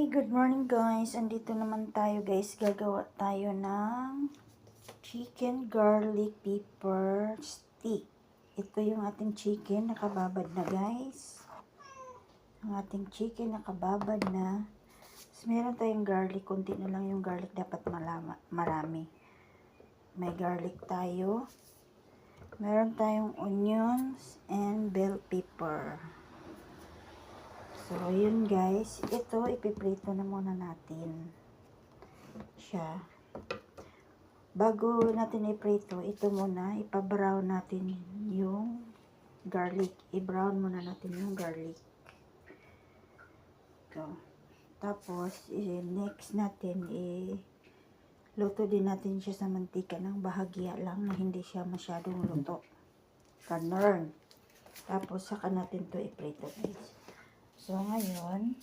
Good morning guys. Andito naman tayo guys. Gagawa tayo ng chicken garlic pepper stick. Ito yung ating chicken nakababad na guys. Ang ating chicken nakababad na. So, meron tayong garlic. Kunti na lang yung garlic. Dapat marami. May garlic tayo. Meron tayong onions and bell pepper. So, yun guys. Ito, ipiprito na muna natin siya. Bago natin iprito, ito muna, ipabrown natin yung garlic. I-brown muna natin yung garlic. Ito. Tapos, next natin, luto din natin siya sa mantika ng bahagya lang na hindi siya masyadong luto. Ganun. Tapos, saka natin to iprito guys. So, ngayon,